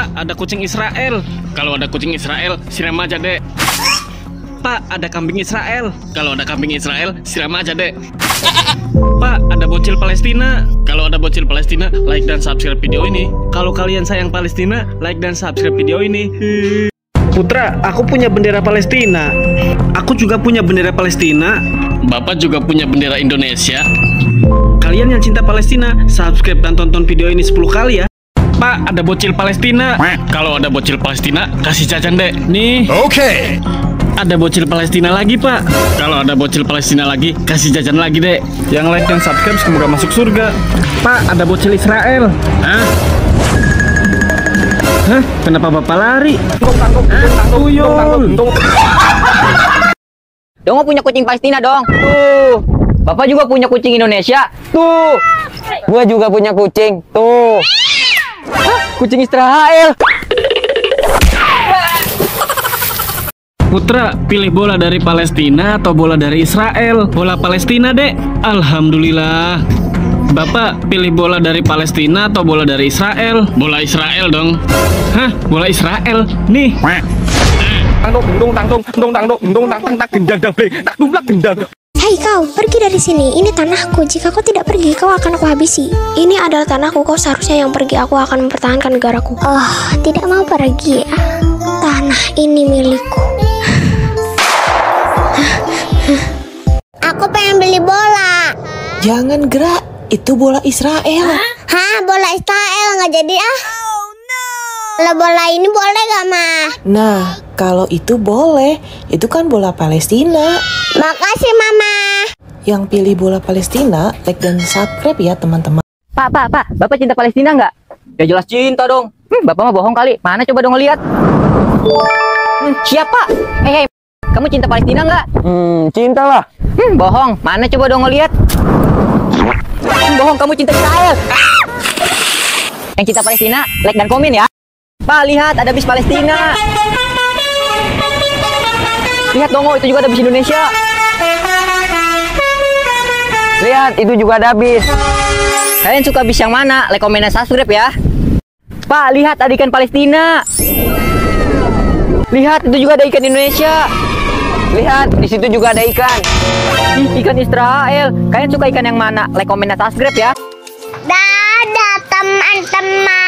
Pak, ada kucing Israel. Kalau ada kucing Israel, siram aja, Dek. Pak, ada kambing Israel. Kalau ada kambing Israel, siram aja, Dek. Pak, ada bocil Palestina. Kalau ada bocil Palestina, like dan subscribe video ini. Kalau kalian sayang Palestina, like dan subscribe video ini. Putra, aku punya bendera Palestina. Aku juga punya bendera Palestina. Bapak juga punya bendera Indonesia. Kalian yang cinta Palestina, subscribe dan tonton video ini 10 kali ya. Pak, ada bocil Palestina. Kalau ada bocil Palestina, kasih jajan, Dek. Nih. Oke. Ada bocil Palestina lagi, Pak. Kalau ada bocil Palestina lagi, kasih jajan lagi, Dek. Yang like dan subscribe semoga masuk surga. Pak, ada bocil Israel. Hah? Hah? Kenapa Bapak lari? Tuyul. Dongo punya kucing Palestina dong. Tuh. Bapak juga punya kucing Indonesia. Tuh. Gua juga punya kucing. Tuh. Hah? Kucing Israel. Putra, pilih bola dari Palestina atau bola dari Israel? Bola Palestina, Dek. Alhamdulillah. Bapak, pilih bola dari Palestina atau bola dari Israel? Bola Israel dong. Hah? Bola Israel? Nih. Hei kau, pergi dari sini. Ini tanahku. Jika kau tidak pergi, kau akan aku habisi. Ini adalah tanahku. Kau seharusnya yang pergi. Aku akan mempertahankan negaraku. Oh, tidak mau pergi ya. Tanah ini milikku. Aku pengen beli bola. Jangan gerak, itu bola Israel. Hah? Bola Israel nggak jadi ah? Kalau bola ini boleh gak, Ma? Nah, kalau itu boleh. Itu kan bola Palestina. Makasih, Mama. Yang pilih bola Palestina, like dan subscribe ya teman-teman. Pak, Bapak cinta Palestina nggak? Ya jelas cinta dong. Bapak mah bohong kali. Mana coba dong lihat. Siapa? Hei, kamu cinta Palestina nggak? Cinta lah. Bohong. Mana coba dong lihat. Bohong, kamu cinta Israel. Yang cinta Palestina, like dan komen ya. Pak, lihat ada bis Palestina. Lihat dong, itu juga ada bis Indonesia. Lihat, itu juga ada bis. Kalian suka bis yang mana? Like, komen, dan subscribe ya. Pak, lihat ada ikan Palestina. Lihat, itu juga ada ikan Indonesia. Lihat, di situ juga ada ikan. Ikan Israel. Kalian suka ikan yang mana? Like, komen, dan subscribe ya. Dadah teman-teman.